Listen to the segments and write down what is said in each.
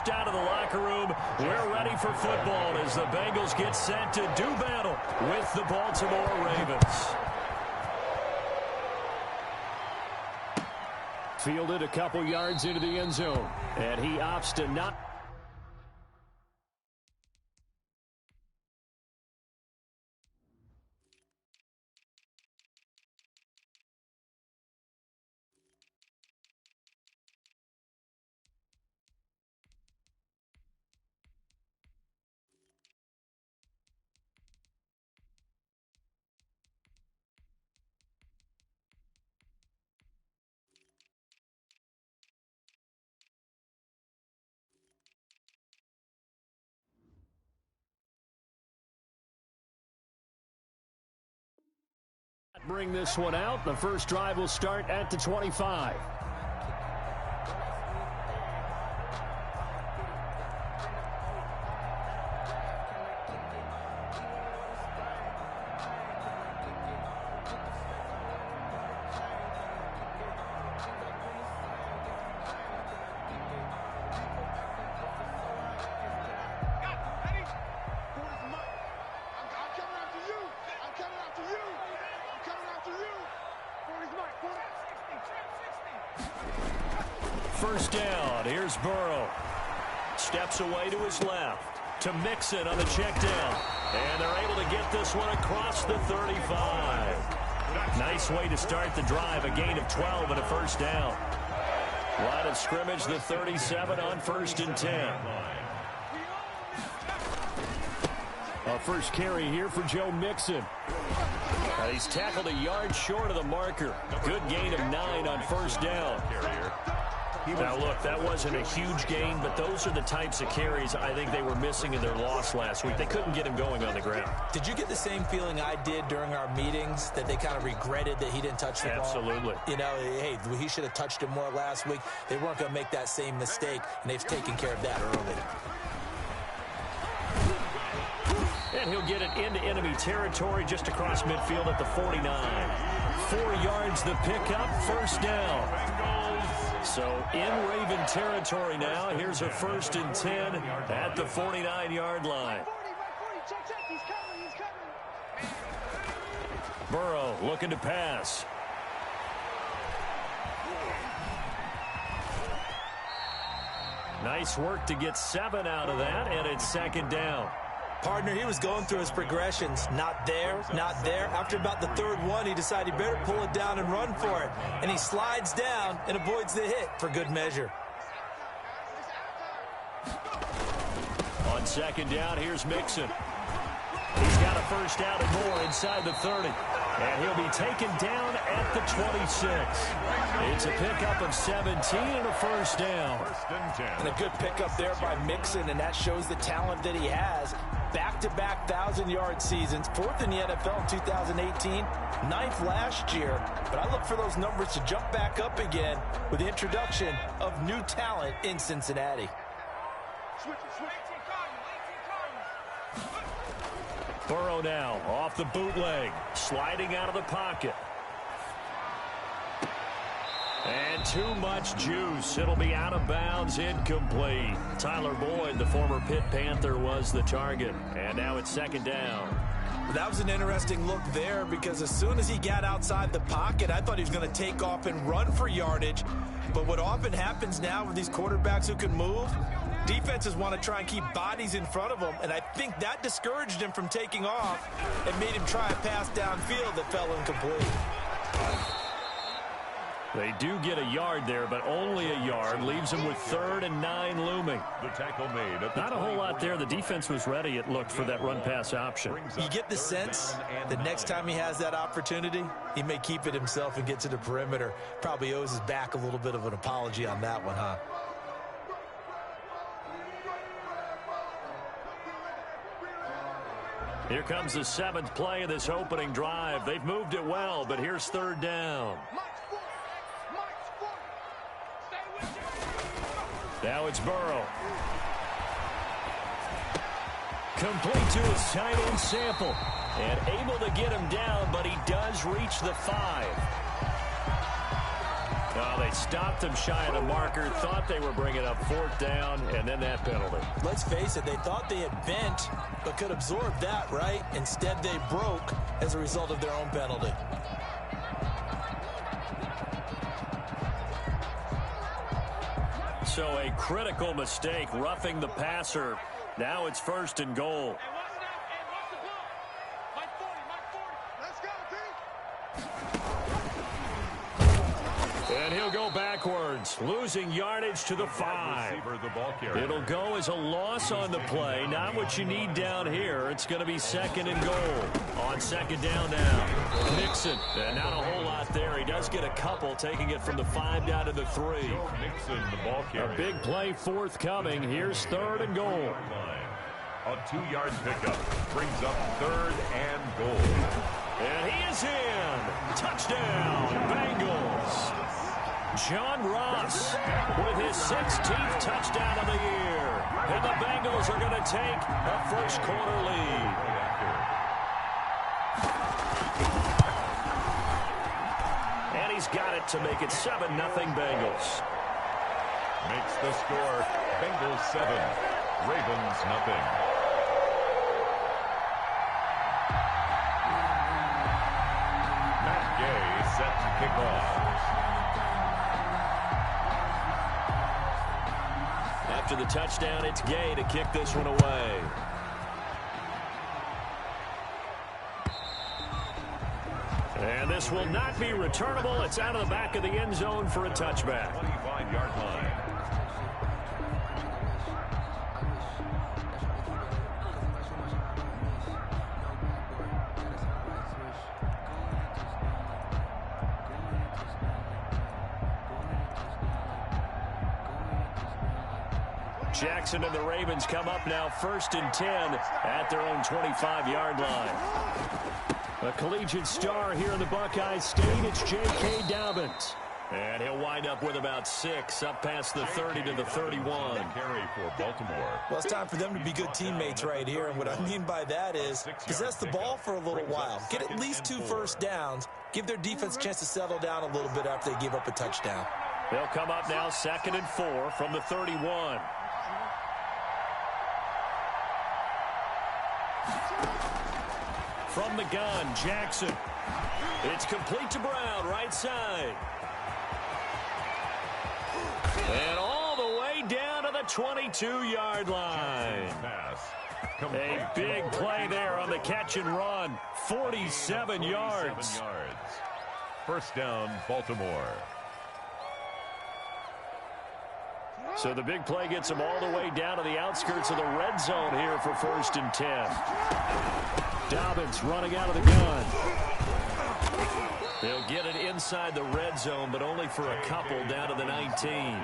rushed out of the locker room. We're ready for football as the Bengals get set to do battle with the Baltimore Ravens. Fielded a couple yards into the end zone, and he opts to not. Bring this one out. The first drive will start at the 25. First down. Here's Burrow. Steps away to his left. To Mixon on the check down. And they're able to get this one across the 35. Nice way to start the drive. A gain of 12 and a first down. Line of scrimmage, the 37 on 1st and 10. Our first carry here for Joe Mixon. He's tackled a yard short of the marker. Good gain of 9 on first down. Now, look, that wasn't a huge gain, but those are the types of carries I think they were missing in their loss last week. They couldn't get him going on the ground. Did you get the same feeling I did during our meetings, that they kind of regretted that he didn't touch the ball? Absolutely. You know, hey, he should have touched it more last week. They weren't going to make that same mistake, and they've taken care of that early. And he'll get it into enemy territory just across midfield at the 49. 4 yards the pickup, first down. So in Raven territory now. Here's a 1st and 10 at the 49-yard line. Burrow looking to pass. Nice work to get 7 out of that, and it's 2nd down. Partner, he was going through his progressions. Not there, not there. After about the 3rd one, he decided he better pull it down and run for it. And he slides down and avoids the hit for good measure. On 2nd down, here's Mixon. He's got a first down and more inside the 30. And he'll be taken down at the 26. It's a pickup of 17 and a first down. And a good pickup there by Mixon, and that shows the talent that he has. Back-to-back 1,000-yard seasons, 4th in the NFL in 2018, 9th last year. But I look for those numbers to jump back up again with the introduction of new talent in Cincinnati. Burrow now off the bootleg, sliding out of the pocket. And too much juice. It'll be out of bounds, incomplete. Tyler Boyd, the former Pitt Panther, was the target. And now it's 2nd down. That was an interesting look there, because as soon as he got outside the pocket, I thought he was going to take off and run for yardage. But what often happens now with these quarterbacks who can move, defenses want to try and keep bodies in front of them, and I think that discouraged him from taking off and made him try a pass downfield that fell incomplete. They do get a yard there, but only a yard. Leaves them with 3rd and 9 looming. The tackle made. Not a whole lot there. The defense was ready, it looked, for that run-pass option. You get the sense that next time he has that opportunity, he may keep it himself and get to the perimeter. Probably owes his back a little bit of an apology on that one, huh? Here comes the 7th play of this opening drive. They've moved it well, but here's 3rd down. Now it's Burrow. Complete to his tight end Sample. And able to get him down, but he does reach the 5. Well, they stopped him shy of the marker, thought they were bringing up 4th down, and then that penalty. Let's face it, they thought they had bent, but could absorb that, right? Instead, they broke as a result of their own penalty. So a critical mistake, roughing the passer. Now it's 1st and goal. And he'll go backwards, losing yardage to the 5. It'll go as a loss on the play. Not what you need down here. It's going to be 2nd and goal. On 2nd down now, Mixon. And not a whole lot there. He does get a couple, taking it from the 5 down to the 3. Mixon, the ball carrier. A big play forthcoming. Here's 3rd and goal. A 2-yard pickup brings up 3rd and goal. And he is in. Touchdown, Bengals. John Ross with his 16th touchdown of the year. And the Bengals are going to take a first-quarter lead. And he's got it to make it 7-0 Bengals. Makes the score Bengals 7, Ravens nothing. Matt Gay set to kick off. After the touchdown, it's Gay to kick this one away. And this will not be returnable. It's out of the back of the end zone for a touchback. 25-yard line. Jackson and the Ravens come up now 1st and 10 at their own 25-yard line. A collegiate star here in the Buckeye State, it's J.K. Dobbins. And he'll wind up with about 6, up past the 30 to the 31. Carry for Baltimore. Well, it's time for them to be good teammates right here, and what I mean by that is possess the ball for a little while. Get at least 2 first downs. Give their defense a chance to settle down a little bit after they give up a touchdown. They'll come up now 2nd and 4 from the 31. From the gun, Jackson. It's complete to Brown, right side. And all the way down to the 22-yard line. A big play there on the catch and run. 47 yards. 1st down, Baltimore. So the big play gets them all the way down to the outskirts of the red zone here for 1st and 10. Dobbins running out of the gun. They'll get it inside the red zone, but only for a couple down to the 19.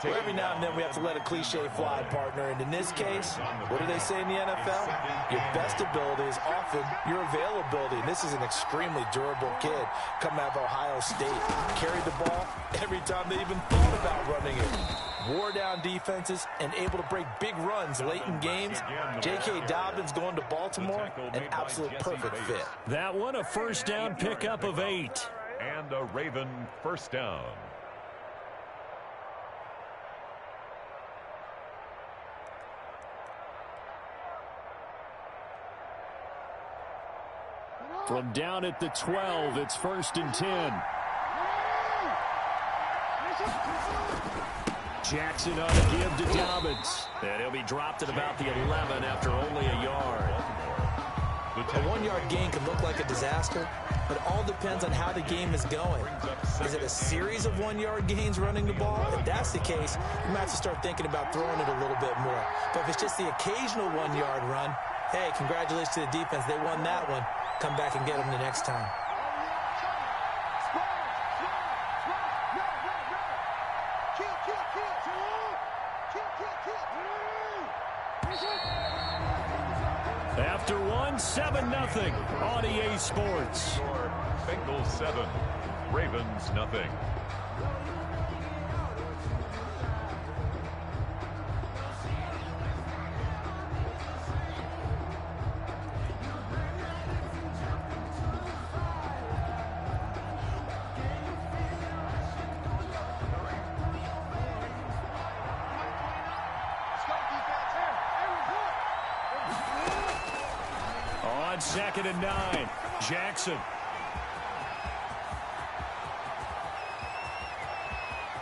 Well, every now and then we have to let a cliche fly, partner. And in this case, what do they say in the NFL? Your best ability is often your availability. And this is an extremely durable kid coming out of Ohio State. Carried the ball every time they even thought about running it. Wore down defenses and able to break big runs late in games. J.K. Dobbins going to Baltimore, an absolute perfect fit. That one, a 1st down pickup of 8. And a Raven 1st down. From down at the 12, it's 1st and 10. Jackson on a give to Dobbins. And he'll be dropped at about the 11 after only a yard. A 1-yard gain can look like a disaster, but it all depends on how the game is going. Is it a series of 1-yard gains running the ball? If that's the case, you might have to start thinking about throwing it a little bit more. But if it's just the occasional 1-yard run, hey, congratulations to the defense. They won that one. Come back and get them the next time. After one, 7-0 on EA Sports. Bengals 7, Ravens nothing. on 2nd and 9. Jackson.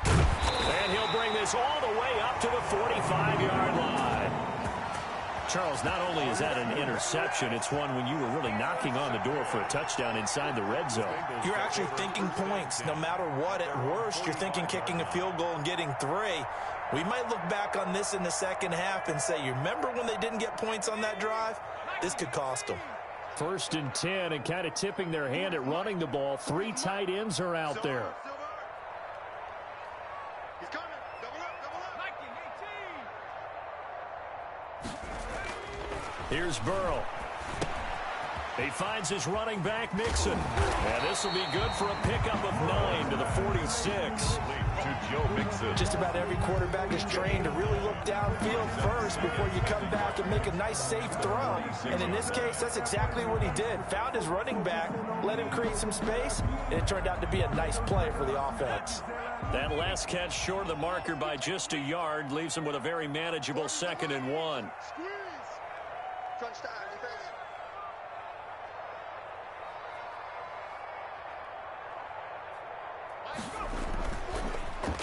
And he'll bring this all the way up to the 45-yard line. Charles, not only is that an interception, it's one when you were really knocking on the door for a touchdown inside the red zone. You're actually thinking points. No matter what, at worst, you're thinking kicking a field goal and getting 3. We might look back on this in the second half and say, you remember when they didn't get points on that drive? This could cost them. 1st and 10, and kind of tipping their hand at running the ball. 3 tight ends are out there. Here's Burrow. He finds his running back, Mixon. And this will be good for a pickup of 9 to the 46. To Joe Mixon. Just about every quarterback is trained to really look downfield first before you come back and make a nice, safe throw. And in this case, that's exactly what he did. Found his running back, let him create some space, and it turned out to be a nice play for the offense. That last catch short of the marker by just a yard leaves him with a very manageable 2nd and 1.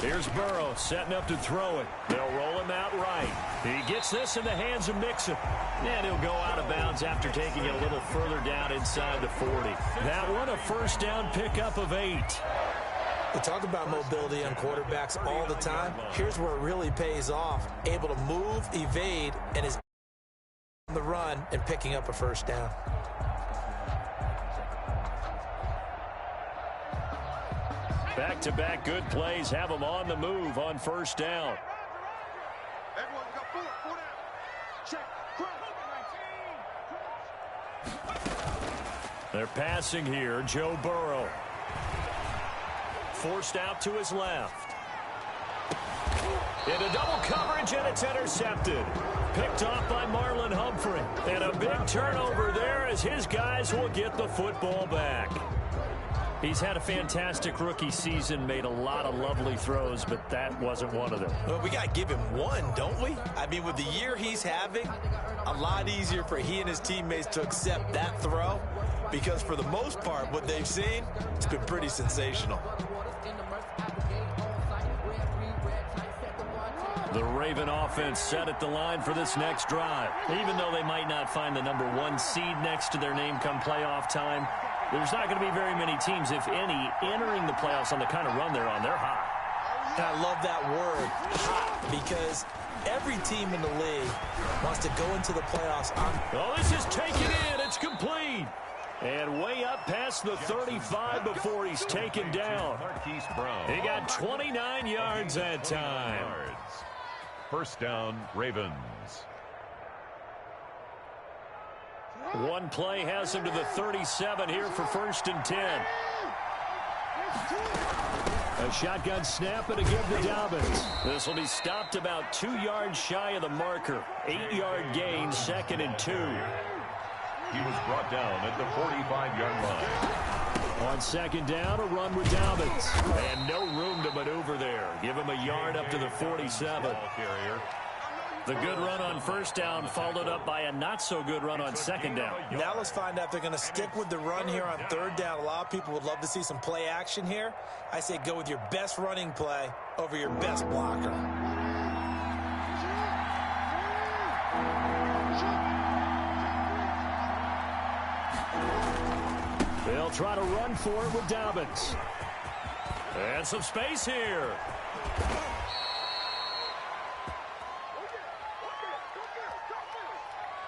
Here's Burrow setting up to throw it. They'll roll him out right. He gets this in the hands of Mixon. And he'll go out of bounds after taking it a little further down inside the 40. That one a 1st down pickup of 8. We talk about mobility on quarterbacks all the time. Here's where it really pays off. Able to move, evade, and is on the run and picking up a 1st down. Back-to-back good plays have them on the move on 1st down. Everyone got 4 down. Check. They're passing here. Joe Burrow. Forced out to his left. Into double coverage, and it's intercepted. Picked off by Marlon Humphrey. And a big turnover there as his guys will get the football back. He's had a fantastic rookie season, made a lot of lovely throws, but that wasn't one of them. Well, we got to give him one, don't we? I mean, with the year he's having, a lot easier for he and his teammates to accept that throw because for the most part, what they've seen, it's been pretty sensational. The Raven offense set at the line for this next drive. Even though they might not find the number 1 seed next to their name come playoff time, there's not going to be very many teams, if any, entering the playoffs on the kind of run they're on. They're hot. And I love that word, hot, because every team in the league wants to go into the playoffs on. Oh, this is taken in. It's complete. And way up past the 35 before he's taken down. He got 29 yards that time. 1st down, Ravens. One play has him to the 37 here for 1st and 10. A shotgun snap and a give to Dobbins. This will be stopped about 2 yards shy of the marker. 8-yard gain, 2nd and 2. He was brought down at the 45-yard line. On 2nd down, a run with Dobbins. And no room to maneuver there. Give him a yard up to the 47. The good run on 1st down followed up by a not-so-good run on 2nd down. Now let's find out if they're going to stick with the run here on 3rd down. A lot of people would love to see some play action here. I say go with your best running play over your best blocker. They'll try to run for it with Dobbins. And some space here.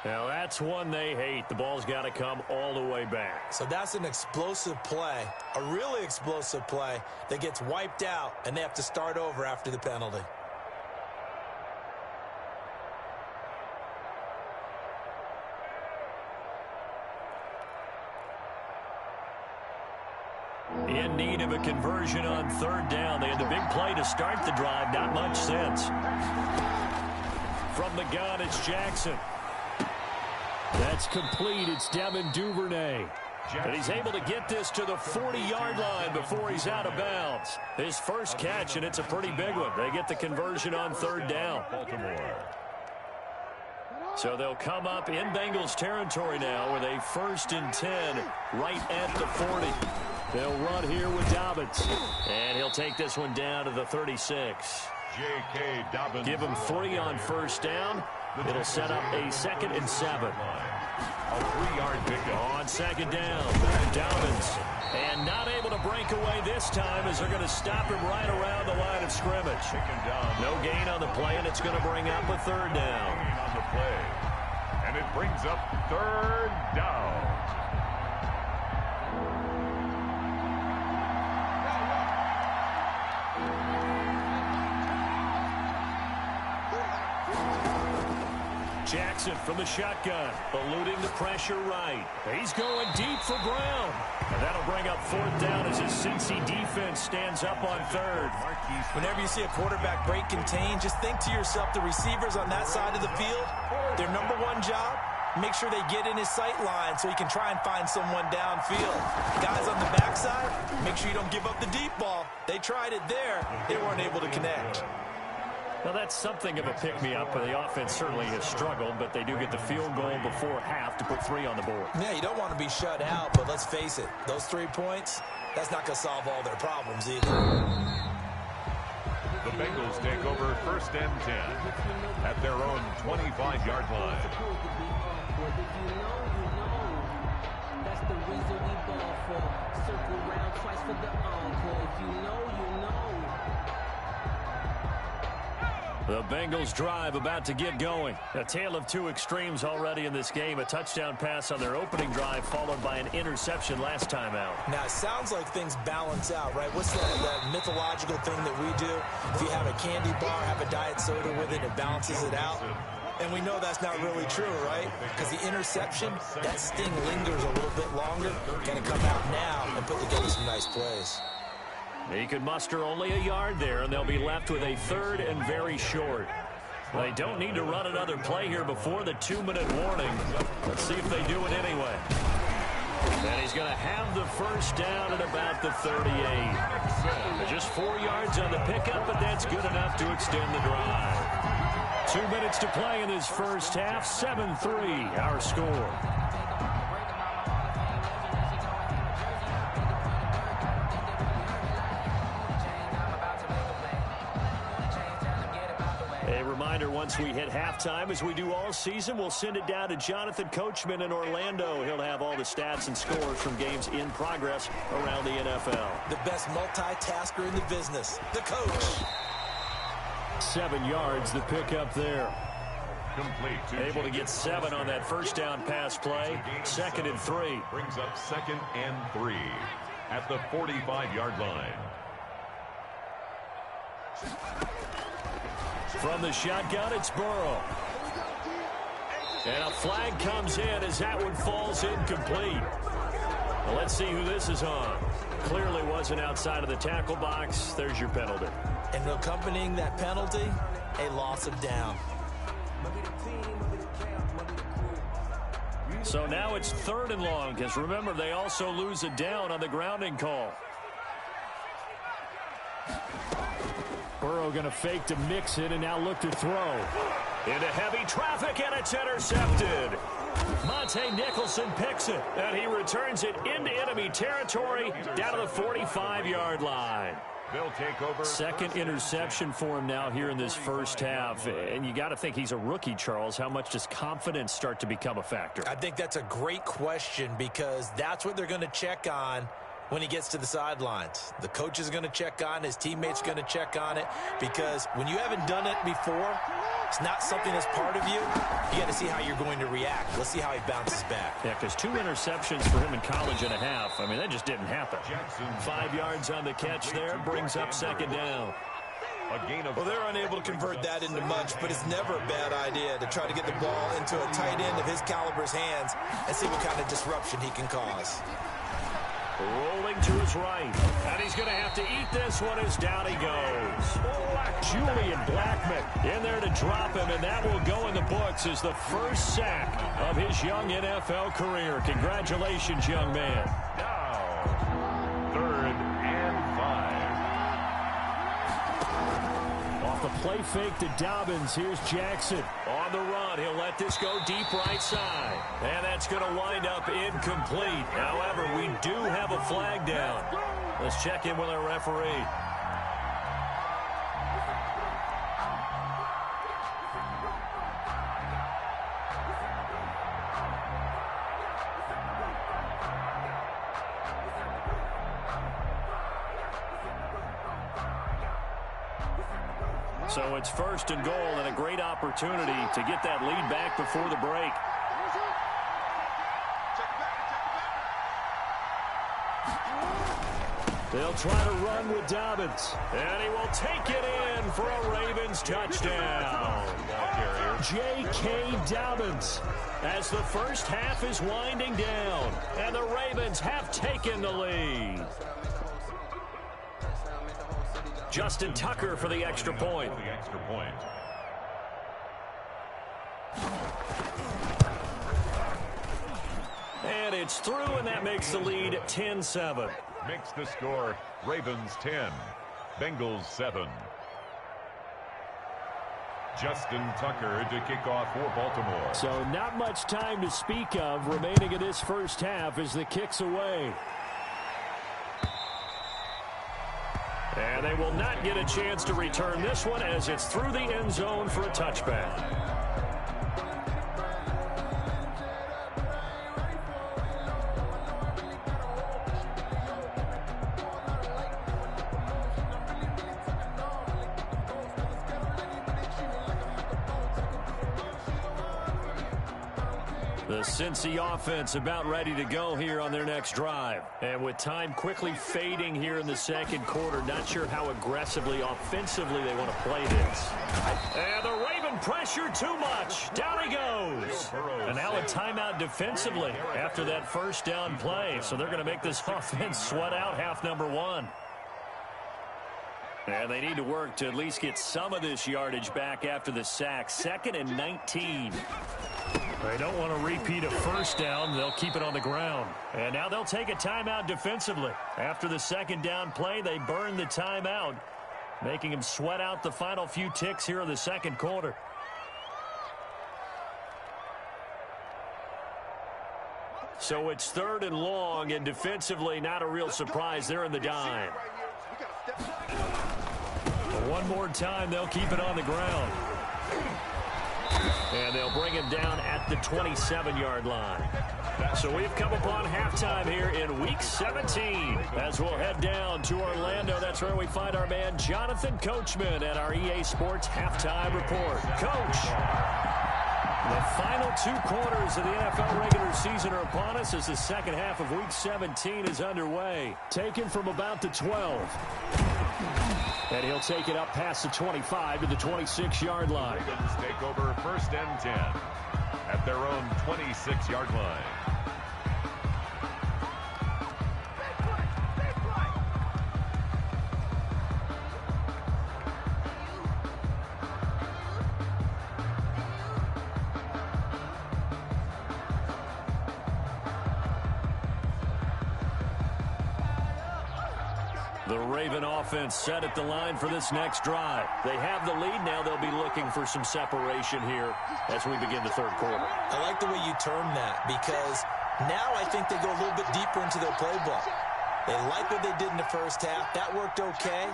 Now that's one they hate. The ball's got to come all the way back. So that's an explosive play, a really explosive play that gets wiped out, and they have to start over after the penalty. In need of a conversion on 3rd down. They had the big play to start the drive. Not much sense. From the gun, it's Jackson. That's complete. It's Devin Duvernay. And he's able to get this to the 40-yard line before he's out of bounds. His first catch, and it's a pretty big one. They get the conversion on 3rd down. Baltimore. So they'll come up in Bengals territory now with a 1st and 10 right at the 40. They'll run here with Dobbins. And he'll take this one down to the 36. J.K. Dobbins. Give him 3 on 1st down. It'll set up a 2nd and 7. A 3-yard pickup. On 2nd down, Dobbins. And not able to break away this time as they're going to stop him right around the line of scrimmage. No gain on the play, and it's going to bring up a 3rd down. On the play. And it brings up 3rd down. Jackson from the shotgun, eluding the pressure right. He's going deep for Brown. And that'll bring up 4th down as his Cincy defense stands up on 3rd. Whenever you see a quarterback break contain, just think to yourself, the receivers on that side of the field, their number one job, make sure they get in his sight line so he can try and find someone downfield. Guys on the backside, make sure you don't give up the deep ball. They tried it there. They weren't able to connect. Well, that's something of a pick-me-up. The offense certainly has struggled, but they do get the field goal before half to put 3 on the board. Yeah, you don't want to be shut out, but let's face it, those 3 points, that's not going to solve all their problems either. The Bengals take over 1st and 10 at their own 25-yard line. That's the reason we ball for. Circle round twice for the encore. If you know, you know. The Bengals drive about to get going. A tale of 2 extremes already in this game. A touchdown pass on their opening drive followed by an interception last time out. Now, it sounds like things balance out, right? What's that mythological thing that we do? If you have a candy bar, have a diet soda with it, it balances it out. And we know that's not really true, right? Because the interception, that sting lingers a little bit longer. Going to come out now and put together some nice plays. He could muster only a yard there, and they'll be left with a 3rd and very short. They don't need to run another play here before the 2-minute warning. Let's see if they do it anyway. And he's going to have the 1st down at about the 38. Just 4 yards on the pickup, but that's good enough to extend the drive. 2 minutes to play in this first half. 7-3, our score. Once we hit halftime, as we do all season, we'll send it down to Jonathan Coachman in Orlando. He'll have all the stats and scores from games in progress around the NFL. The best multitasker in the business, the coach. 7 yards, the pickup there. Complete. Able to get 7 on that 1st down pass play. 2nd and 3. Brings up 2nd and 3 at the 45-yard line. From the shotgun, it's Burrow. And a flag comes in as that one falls incomplete. Well, let's see who this is on. Clearly wasn't outside of the tackle box. There's your penalty. And accompanying that penalty, a loss of down. So now it's 3rd and long, because remember, they also lose a down on the grounding call. Burrow going to fake to mix it and now look to throw. Into heavy traffic, and it's intercepted. Monte Nicholson picks it, and he returns it into enemy territory down to the 45-yard line. They'll take over. 2nd interception for him now here in this first half. And you got to think he's a rookie, Charles. How much does confidence start to become a factor? I think that's a great question because that's what they're going to check on when he gets to the sidelines. The coach is going to check on it. His teammates going to check on it because when you haven't done it before, it's not something that's part of you. You got to see how you're going to react. Let's see how he bounces back. Yeah, because 2 interceptions for him in college and a half. I mean, that just didn't happen. 5 yards on the catch there. Brings up 2nd down. Well, they're unable to convert that into much, but it's never a bad idea to try to get the ball into a tight end of his caliber's hands and see what kind of disruption he can cause. Rolling to his right. And he's going to have to eat this one as down he goes. Julian Blackmon in there to drop him, and that will go in the books as the first sack of his young NFL career. Congratulations, young man. Now, 3rd and 5. Off the Play fake to Dobbins. Here's Jackson. On the run, he'll let this go deep right side. And that's going to wind up incomplete. However, we do have a flag down. Let's check in with our referee. So it's 1st and goal and a great opportunity to get that lead back before the break. They'll try to run with Dobbins. And he will take it in for a Ravens touchdown. J.K. Dobbins, as the first half is winding down. And the Ravens have taken the lead. Justin Tucker for the extra point. And it's through, and that makes the lead 10-7. Makes the score Ravens 10, Bengals 7. Justin Tucker to kick off for Baltimore. So not much time to speak of remaining in this first half as the kick's away. And they will not get a chance to return this one as it's through the end zone for a touchback. The Cincy offense about ready to go here on their next drive. And with time quickly fading here in the second quarter, not sure how aggressively, offensively they want to play this. And the Raven pressure too much. Down he goes. And now a timeout defensively after that first down play. So they're going to make this offense sweat out half number one. And they need to work to at least get some of this yardage back after the sack. 2nd and 19. They don't want to repeat a first down. They'll keep it on the ground. And now they'll take a timeout defensively. After the second down play, they burn the timeout, making them sweat out the final few ticks here in the second quarter. So it's 3rd and long, and defensively not a real surprise. They're in the dime. One more time, they'll keep it on the ground. And they'll bring him down at the 27-yard line. So we've come upon halftime here in Week 17. As we'll head down to Orlando, that's where we find our man Jonathan Coachman at our EA Sports Halftime Report. Coach, the final 2 quarters of the NFL regular season are upon us as the second half of Week 17 is underway. Taken from about the 12. And he'll take it up past the 25 to the 26-yard line. Ravens take over 1st and 10 at their own 26-yard line. The Raven offense set at the line for this next drive. They have the lead. Now they'll be looking for some separation here as we begin the third quarter. I like the way you term that, because now I think they go a little bit deeper into their playbook. They like what they did in the first half. That worked okay.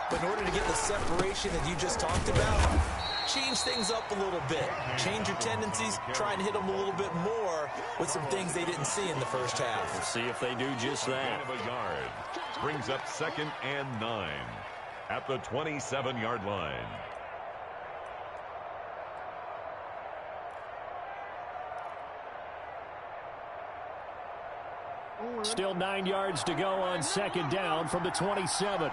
But in order to get the separation that you just talked about, change things up a little bit. Change your tendencies. Try and hit them a little bit more with some things they didn't see in the first half. We'll see if they do just that. Gain of a yard. Brings up 2nd and 9 at the 27-yard line. Still 9 yards to go on 2nd down from the 27.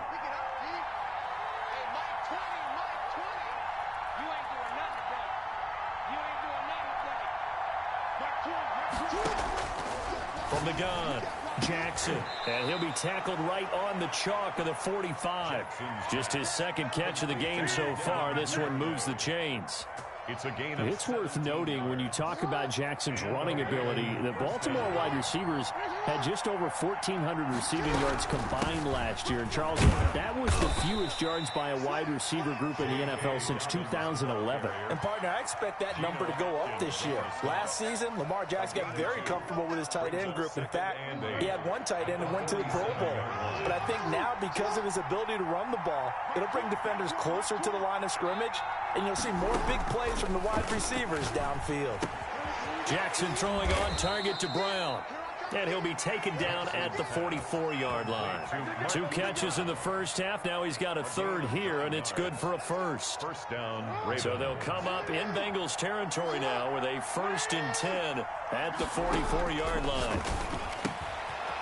From the gun, Jackson. And he'll be tackled right on the chalk of the 45. Just his 2nd catch of the game so far. This one moves the chains. It's a gain of It's worth noting when you talk about Jackson's running ability that Baltimore wide receivers had just over 1,400 receiving yards combined last year. And Charles, that was the fewest yards by a wide receiver group in the NFL since 2011. And, partner, I expect that number to go up this year. Last season, Lamar Jackson got very comfortable with his tight end group. In fact, he had one tight end and went to the Pro Bowl. But I think now, because of his ability to run the ball, it'll bring defenders closer to the line of scrimmage, and you'll see more big plays from the wide receivers downfield. Jackson throwing on target to Brown. And he'll be taken down at the 44-yard line. 2 catches in the first half. Now he's got a third here, and it's good for a first. First down, Ravens. So they'll come up in Bengals territory now with a 1st and 10 at the 44-yard line.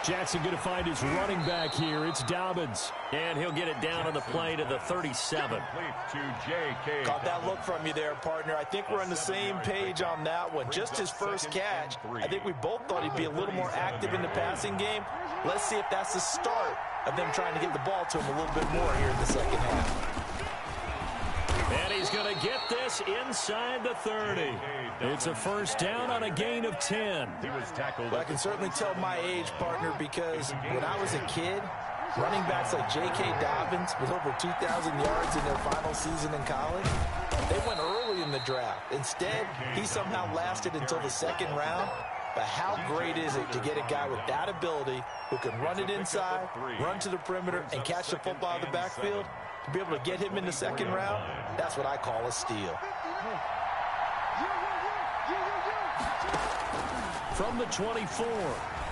Jackson going to find his running back here. It's Dobbins. And he'll get it down on the play to the 37. To J.K. Caught that look from you there, partner. I think we're on the same page on that one. Just his first catch, I think we both thought he'd be a little more active in the passing game. Let's see if that's the start of them trying to get the ball to him a little bit more here in the second half. And he's going to get this inside the 30. It's a first down on a gain of 10. He was tackled. Well, I can certainly tell my age, partner, because when I was a kid, running backs like J.K. Dobbins with over 2,000 yards in their final season in college, they went early in the draft. Instead, he somehow lasted until the 2nd round. But how great is it to get a guy with that ability who can run it inside, run to the perimeter, and catch the football out of the backfield? To be able to get him in the 2nd round, that's what I call a steal. From the 24,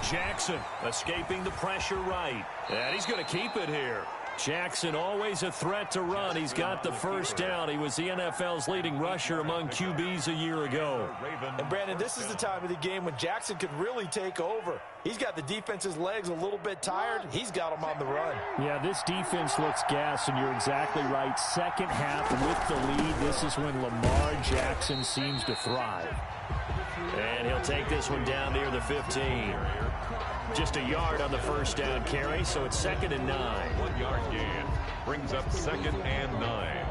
Jackson escaping the pressure right. And he's going to keep it here. Jackson always a threat to run. He's got the first down. He was the NFL's leading rusher among QBs a year ago. And, Brandon, this is the time of the game when Jackson could really take over. He's got the defense's legs a little bit tired. He's got them on the run. Yeah, this defense looks gassed, and you're exactly right. Second half with the lead, this is when Lamar Jackson seems to thrive. And he'll take this one down near the 15. Just a yard on the first down carry, so it's 2nd and 9. 1 yard gain brings up 2nd and 9.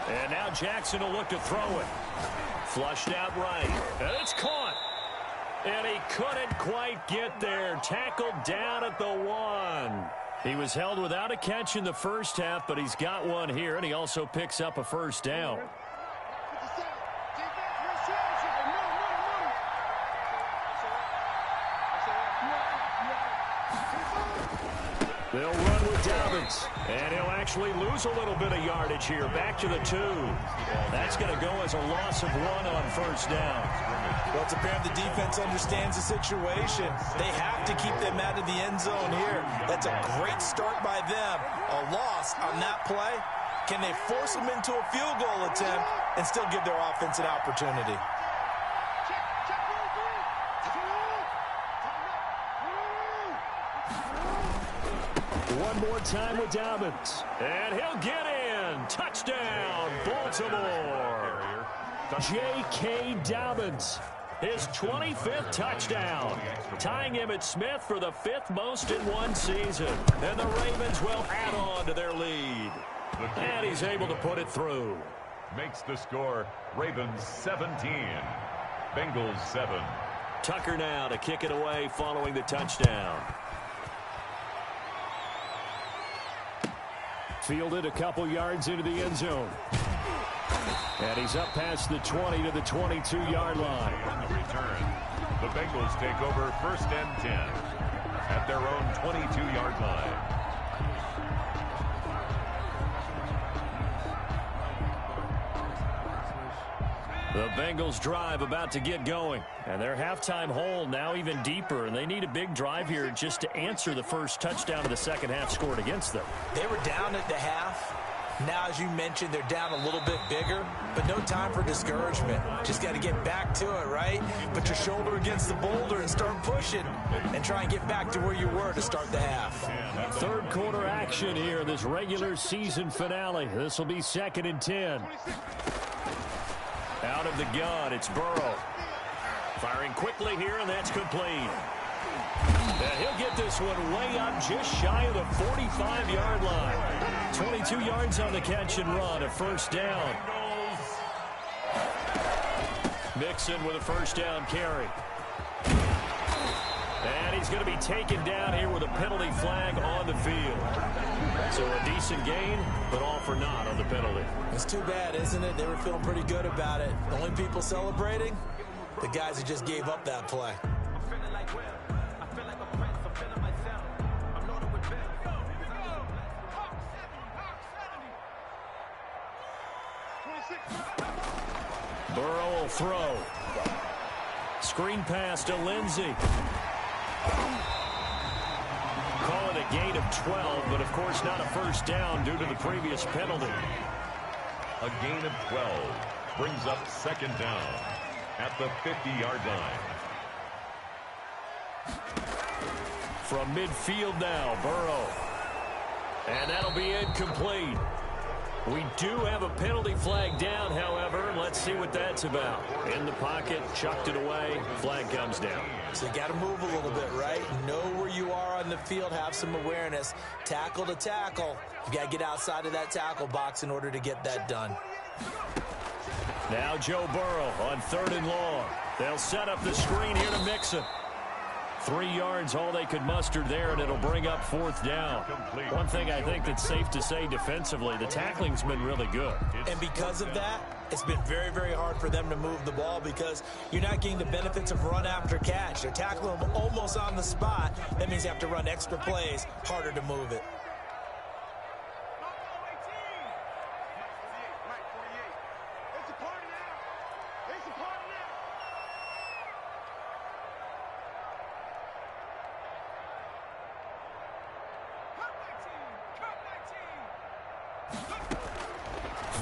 And now Jackson will look to throw it. Flushed out right. And it's caught. And he couldn't quite get there. Tackled down at the 1. He was held without a catch in the first half, but he's got one here, and he also picks up a first down. They'll run with Dobbins, and he'll actually lose a little bit of yardage here. Back to the 2. That's going to go as a loss of 1 on first down. Well, it's apparent the defense understands the situation. They have to keep them out of the end zone here. That's a great start by them. A loss on that play. Can they force them into a field goal attempt and still give their offense an opportunity? One more time with Dobbins. And he'll get in. Touchdown, Baltimore. J.K. Dobbins, his 25th touchdown, tying him at Smith for the 5th most in one season. And the Ravens will add on to their lead. And he's able to put it through. Makes the score Ravens 17, Bengals 7. Tucker now to kick it away following the touchdown. Fielded a couple yards into the end zone. And he's up past the 20 to the 22-yard line. On the return, the Bengals take over 1st and 10 at their own 22-yard line. The Bengals drive about to get going. And their halftime hole now even deeper. And they need a big drive here just to answer the first touchdown of the second half scored against them. They were down at the half. Now, as you mentioned, they're down a little bit bigger, but no time for discouragement. Just got to get back to it, right? Put your shoulder against the boulder and start pushing and try and get back to where you were to start the half. Third quarter action here in this regular season finale. This will be 2nd and 10. Out of the gun, it's Burrow. Firing quickly here, and that's complete. And he'll get this one way up just shy of the 45-yard line. 22 yards on the catch and run, a first down. Mixon with a first down carry. And he's going to be taken down here with a penalty flag on the field. So a decent gain, but all for naught on the penalty. It's too bad, isn't it? They were feeling pretty good about it. The only people celebrating, the guys who just gave up that play. Burrow will throw. Screen pass to Lindsey. Call it a gain of 12, but of course not a first down due to the previous penalty. A gain of 12 brings up second down at the 50-yard line. From midfield now, Burrow. And that'll be incomplete. We do have a penalty flag down, however. Let's see what that's about. In the pocket, chucked it away, flag comes down. So you got to move a little bit, right? Know where you are on the field, have some awareness. Tackle to tackle. You got to get outside of that tackle box in order to get that done. Now Joe Burrow on 3rd and long. They'll set up the screen here to Mixon. 3 yards, all they could muster there, and it'll bring up 4th down. One thing I think that's safe to say defensively, the tackling's been really good. And because of that, it's been very, very hard for them to move the ball because you're not getting the benefits of run after catch. They're tackling them almost on the spot. That means you have to run extra plays, harder to move it.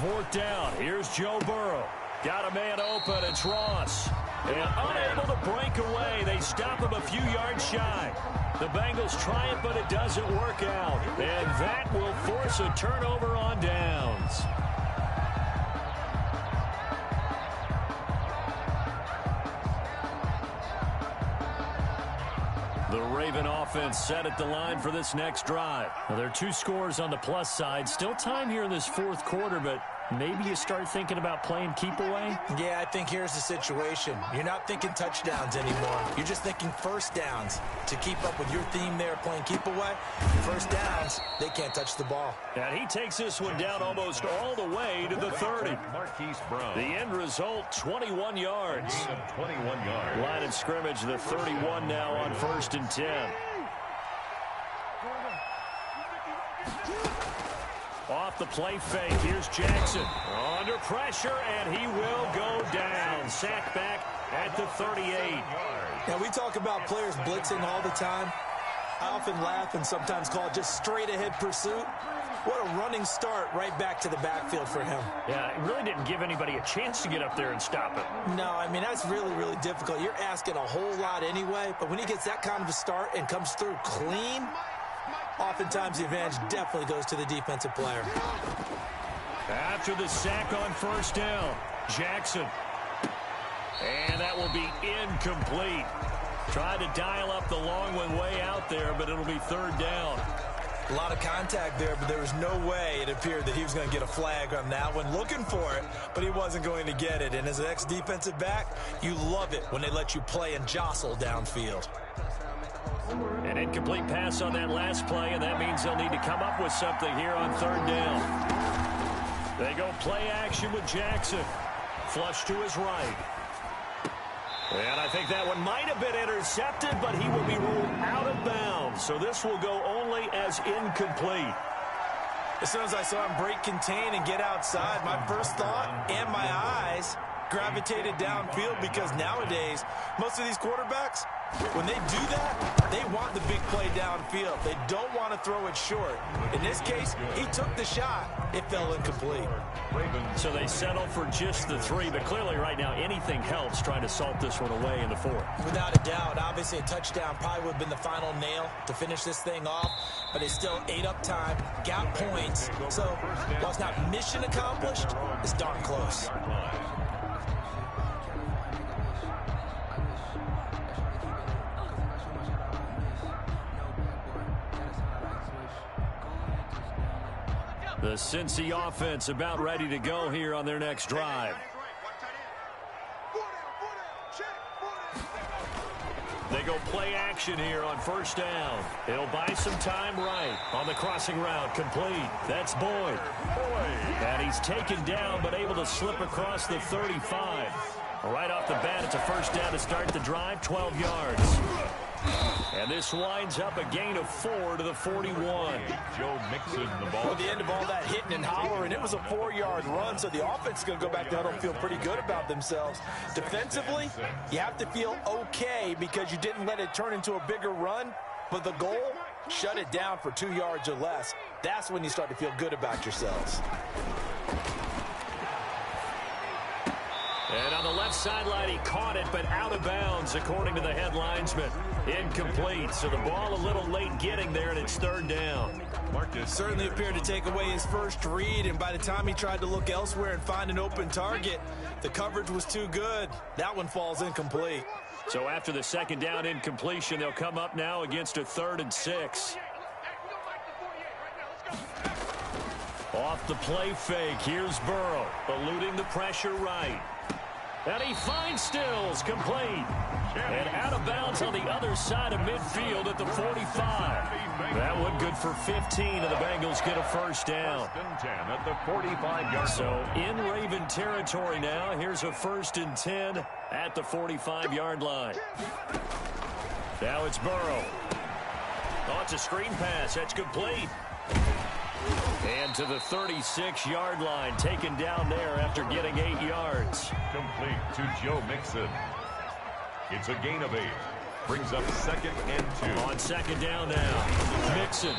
Fourth down. Here's Joe Burrow. Got a man open. It's Ross. And unable to break away. They stop him a few yards shy. The Bengals try it, but it doesn't work out. And that will force a turnover on downs. The Raven offense set at the line for this next drive. Well, there are 2 scores on the plus side. Still time here in this 4th quarter, but maybe you start thinking about playing keep away? Yeah, I think here's the situation. You're not thinking touchdowns anymore. You're just thinking first downs. To keep up with your theme there, playing keep away, first downs, they can't touch the ball. And he takes this one down almost all the way to the 30. Marquise Brown. The end result, 21 yards. 21 yards. Line of scrimmage, the 31 now on 1st and 10. Off the play fake, here's Jackson. Under pressure, and he will go down. Sack back at the 38. Now, we talk about players blitzing all the time. I often laugh and sometimes call it just straight-ahead pursuit. What a running start right back to the backfield for him. Yeah, it really didn't give anybody a chance to get up there and stop it. No, I mean, that's really, really difficult. You're asking a whole lot anyway, but when he gets that kind of a start and comes through clean, oftentimes the advantage definitely goes to the defensive player. After the sack on 1st down, Jackson. And that will be incomplete. Tried to dial up the long one way out there, but it'll be 3rd down. A lot of contact there, but there was no way it appeared that he was going to get a flag on that one. Looking for it, but he wasn't going to get it. And as an ex-defensive back, you love it when they let you play and jostle downfield. An incomplete pass on that last play, and that means they'll need to come up with something here on 3rd down. They go play action with Jackson. Flush to his right. And I think that one might have been intercepted, but he will be ruled out of bounds. So this will go only as incomplete. As soon as I saw him break contain and get outside, my first thought and my eyes gravitated downfield because nowadays, most of these quarterbacks, when they do that, they want the big play downfield. They don't want to throw it short. In this case, he took the shot. It fell incomplete. So they settle for just the 3, but clearly right now anything helps trying to salt this one away in the 4th. Without a doubt, obviously a touchdown probably would have been the final nail to finish this thing off, but they still ate up time, got points. So while it's not mission accomplished, it's darn close. The Cincy offense about ready to go here on their next drive. They go play action here on first down. It'll buy some time right on the crossing route. Complete. That's Boyd. And he's taken down but able to slip across the 35. Right off the bat, it's a first down to start the drive, 12 yards. And this winds up a gain of 4 to the 41. Joe Mixon the ball. At the end of all that hitting and hollering, it was a 4-yard run, so the offense is going to go back to huddle and feel pretty good about themselves. Defensively, you have to feel okay because you didn't let it turn into a bigger run, but the goal, shut it down for 2 yards or less. That's when you start to feel good about yourselves. And on the left sideline, he caught it, but out of bounds, according to the head linesman. Incomplete, so the ball a little late getting there, and it's third down. Marcus certainly appeared to take away his first read, and by the time he tried to look elsewhere and find an open target, the coverage was too good. That one falls incomplete. So after the second down incompletion, they'll come up now against a 3rd and 6. Off the play fake, here's Burrow, eluding the pressure right. And he finds Stills, complete. And out of bounds on the other side of midfield at the 45. That one good for 15, and the Bengals get a first down. 1st and 10 at the 45-yard So in Raven territory now, here's a 1st and 10 at the 45-yard line. Now it's Burrow. Oh, it's a screen pass. That's complete. And to the 36-yard line, taken down there after getting 8 yards. Complete to Joe Mixon. It's a gain of 8. Brings up 2nd and 2. On second down now, Mixon.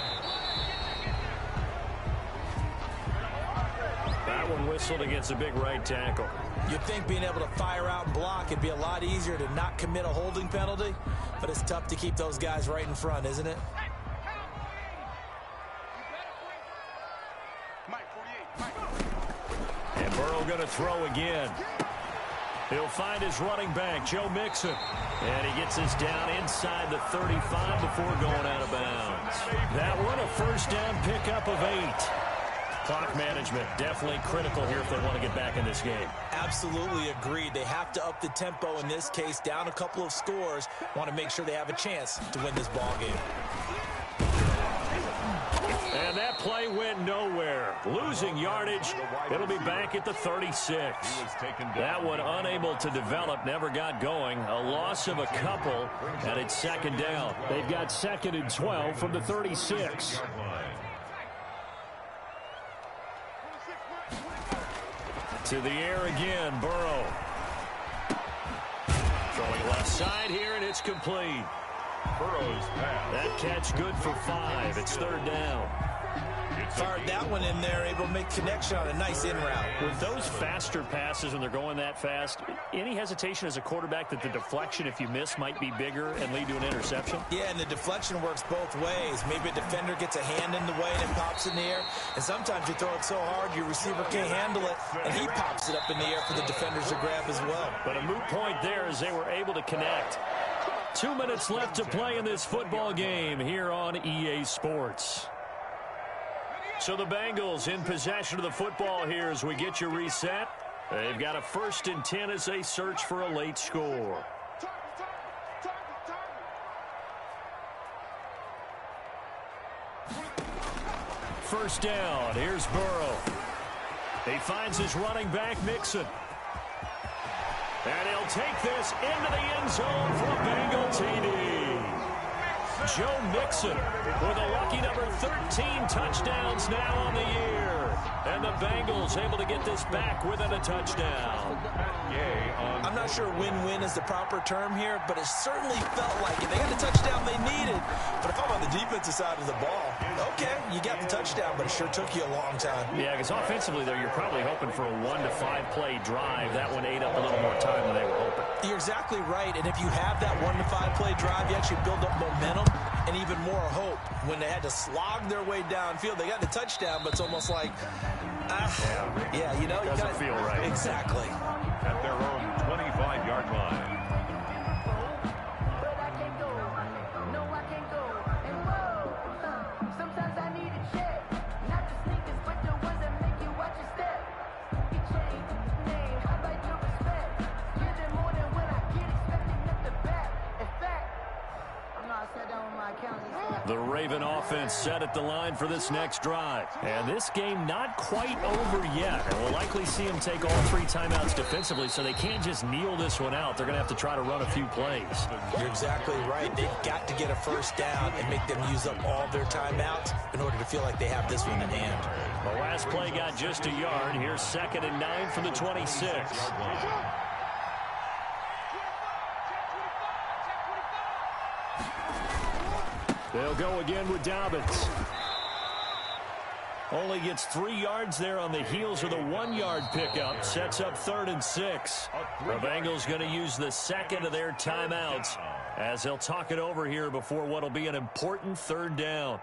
That one whistled against a big right tackle. You'd think being able to fire out and block, it'd be a lot easier to not commit a holding penalty, but it's tough to keep those guys right in front, isn't it? And Burrow going to throw again. He'll find his running back, Joe Mixon. And he gets this down inside the 35 before going out of bounds. That one a first down pickup of 8. Clock management definitely critical here if they want to get back in this game. Absolutely agreed. They have to up the tempo in this case, down a couple of scores. Want to make sure they have a chance to win this ball game. And that play went nowhere. Losing yardage. It'll be back at the 36. That one unable to develop, never got going. A loss of a couple, and it's second down. They've got 2nd and 12 from the 36. To the air again, Burrow. Throwing left side here, and it's complete. Burrow's pass. That catch good for 5. It's third down. Fired that one in there, able to make connection on a nice in route. With those faster passes when they're going that fast, any hesitation as a quarterback that the deflection, if you miss, might be bigger and lead to an interception? Yeah, and the deflection works both ways. Maybe a defender gets a hand in the way and it pops in the air. And sometimes you throw it so hard your receiver can't handle it, and he pops it up in the air for the defenders to grab as well. But a moot point there as they were able to connect. 2 minutes left to play in this football game here on EA Sports. So the Bengals in possession of the football here as we get you reset. They've got a 1st and 10 as they search for a late score. First down. Here's Burrow. He finds his running back, Mixon. And he'll take this into the end zone for a Bengal TD. Joe Mixon with a lucky number 13 touchdowns now on the year. And the Bengals able to get this back within a touchdown. I'm not sure win-win is the proper term here, but it certainly felt like it. They got the touchdown they needed. But if I'm on the defensive side of the ball, okay, you got the touchdown, but it sure took you a long time. Yeah, because offensively, though, you're probably hoping for a 1 to 5 play drive. That one ate up a little more time than they were hoping. You're exactly right, and if you have that 1 to 5 play drive, you actually build up momentum and even more hope. When they had to slog their way downfield, they got the touchdown, but it's almost like, yeah, you know, doesn't feel right. Exactly. At their own 25-yard line. Raven offense set at the line for this next drive. And this game not quite over yet. And we'll likely see them take all 3 timeouts defensively, so they can't just kneel this one out. They're going to have to try to run a few plays. You're exactly right. They've got to get a first down and make them use up all their timeouts in order to feel like they have this one in hand. The last play got just a yard. Here's 2nd and 9 from the 26. They'll go again with Dobbins. Only gets 3 yards there on the heels of the 1-yard pickup. Sets up 3rd and 6. The Bengals going to use the 2nd of their timeouts as they'll talk it over here before what will be an important 3rd down.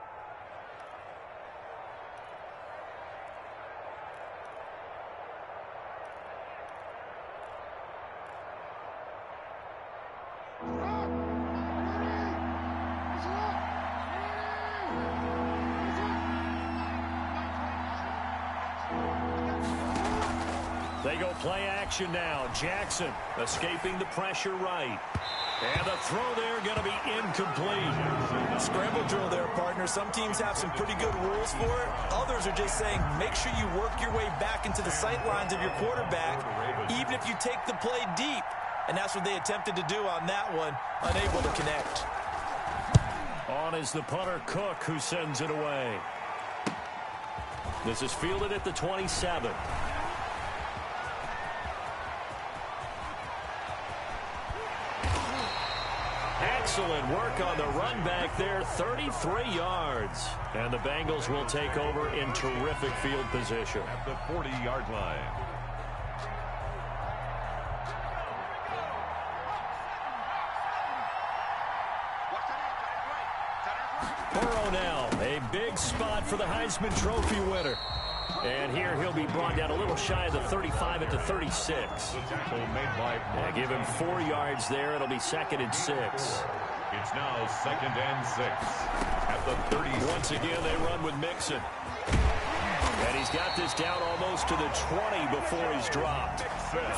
They go play action now. Jackson escaping the pressure right. And the throw there going to be incomplete. Scramble drill there, partner. Some teams have some pretty good rules for it. Others are just saying make sure you work your way back into the sight lines of your quarterback, even if you take the play deep. And that's what they attempted to do on that one, unable to connect. On is the punter, Cook, who sends it away. This is fielded at the 27. Excellent work on the run back there, 33 yards. And the Bengals will take over in terrific field position. At the 40-yard line. Burrow now, a big spot for the Heisman Trophy winner. And here he'll be brought down a little shy of the 35 at the 36. The tackle made by give him 4 yards there. It'll be 2nd and 6. It's now 2nd and 6 at the 30. Once again, they run with Mixon. And he's got this down almost to the 20 before he's dropped.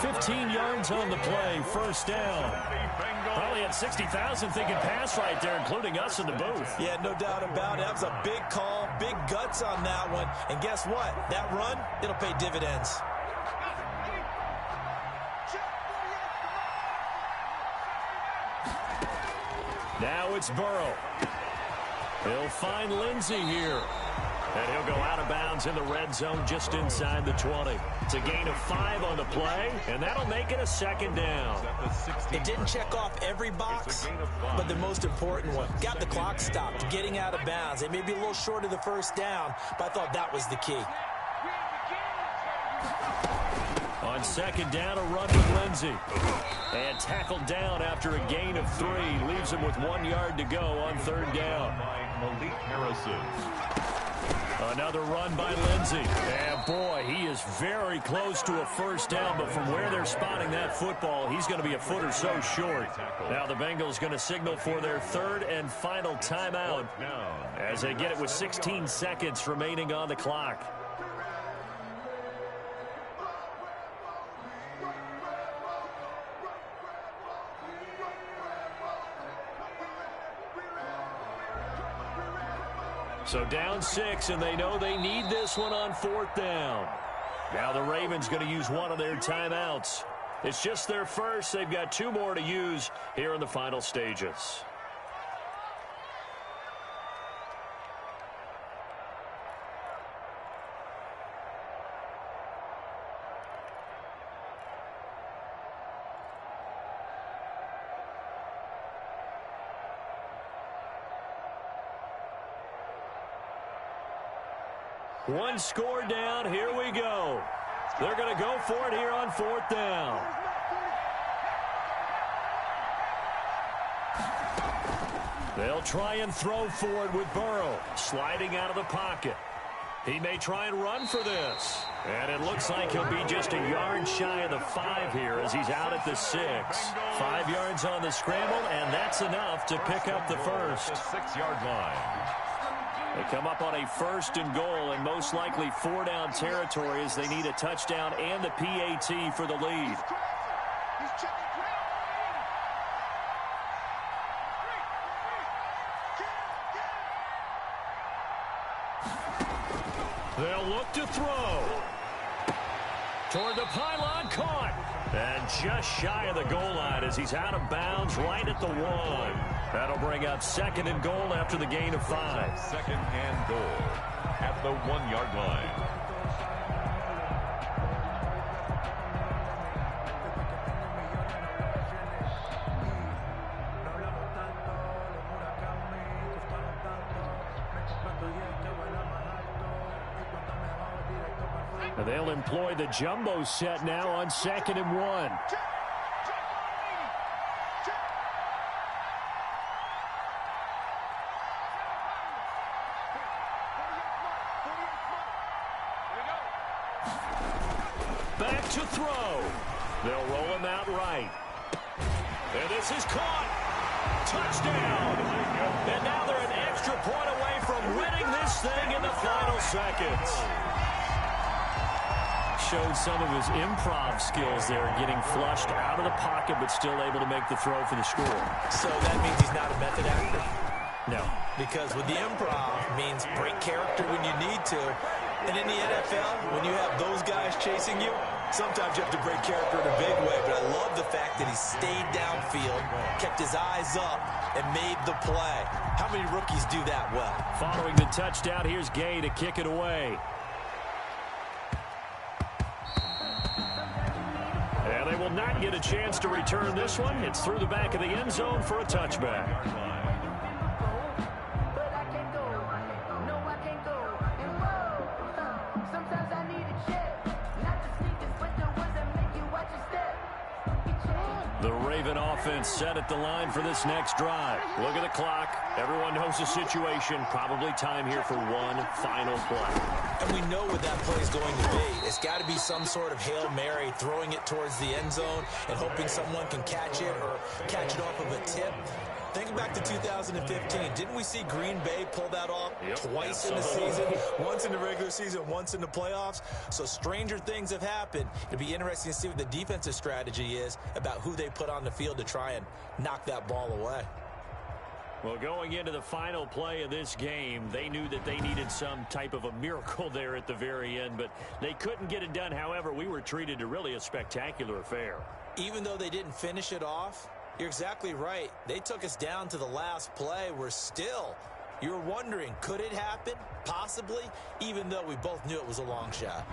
15 yards on the play, 1st down. Probably had 60,000 thinking pass right there, including us in the booth. Yeah, no doubt about it. That was a big call, big guts on that one. And guess what? That run, it'll pay dividends. Now it's Burrow. He'll find Lindsey here. And he'll go out of bounds in the red zone just inside the 20. It's a gain of 5 on the play, and that'll make it a 2nd down. It didn't check off every box, but the most important one. Got the clock stopped, getting out of bounds. It may be a little short of the 1st down, but I thought that was the key. On 2nd down, a run with Lindsey. And tackled down after a gain of 3. Leaves him with 1 yard to go on 3rd down. Malik Harrison. Another run by Lindsey. And boy, he is very close to a 1st down, but from where they're spotting that football, he's going to be a foot or so short. Now the Bengals going to signal for their 3rd and final timeout as they get it with 16 seconds remaining on the clock. So down 6, and they know they need this one on 4th down. Now the Ravens going to use one of their timeouts. It's just their first. They've got 2 more to use here in the final stages. One score down. Here we go. They're going to go for it here on 4th down. They'll try and throw for it with Burrow. Sliding out of the pocket. He may try and run for this. And it looks like he'll be just a yard shy of the 5 here as he's out at the 6. 5 yards on the scramble, and that's enough to pick up the first. 6-yard line. They come up on a 1st and goal and most likely 4-down territory as they need a touchdown and the PAT for the lead. They'll look to throw. Toward the pylon, caught. And just shy of the goal line as he's out of bounds right at the 1. That'll bring up 2nd and goal after the gain of 5. 2nd and goal at the 1-yard line. They'll employ the jumbo set now on 2nd and 1. Back to throw. They'll roll him out right. And this is caught. Touchdown. And now they're an extra point away from winning this thing in the final seconds. Showed some of his improv skills there, getting flushed out of the pocket but still able to make the throw for the score. So that means he's not a method actor? No. Because with the improv means break character when you need to. And in the NFL, when you have those guys chasing you, sometimes you have to break character in a big way. But I love the fact that he stayed downfield, kept his eyes up, and made the play. How many rookies do that well? Following the touchdown, here's Gay to kick it away. And they will not get a chance to return this one. It's through the back of the end zone for a touchback. The Raven offense set at the line for this next drive. Look at the clock. Everyone knows the situation. Probably time here for one final play. And we know what that play is going to be. It's got to be some sort of Hail Mary, throwing it towards the end zone and hoping someone can catch it or catch it off of a tip. Think back to 2015. Didn't we see Green Bay pull that off twice in the season? Once in the regular season, once in the playoffs. So stranger things have happened. It'll be interesting to see what the defensive strategy is about who they put on the field to try and knock that ball away. Well, going into the final play of this game, they knew that they needed some type of a miracle there at the very end, but they couldn't get it done. However, we were treated to really a spectacular affair. Even though they didn't finish it off, you're exactly right. They took us down to the last play. You're wondering, could it happen? Possibly, even though we both knew it was a long shot.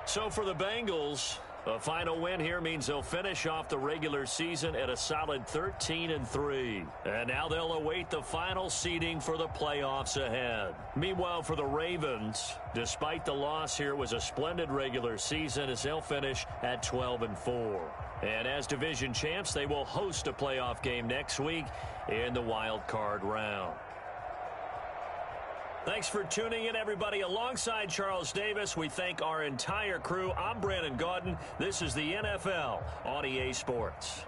So for the Bengals, a final win here means they'll finish off the regular season at a solid 13-3. And now they'll await the final seeding for the playoffs ahead. Meanwhile, for the Ravens, despite the loss here, it was a splendid regular season as they'll finish at 12-4. And as division champs, they will host a playoff game next week in the wild card round. Thanks for tuning in, everybody. Alongside Charles Davis, we thank our entire crew. I'm Brandon Gaudin. This is the NFL on EA Sports.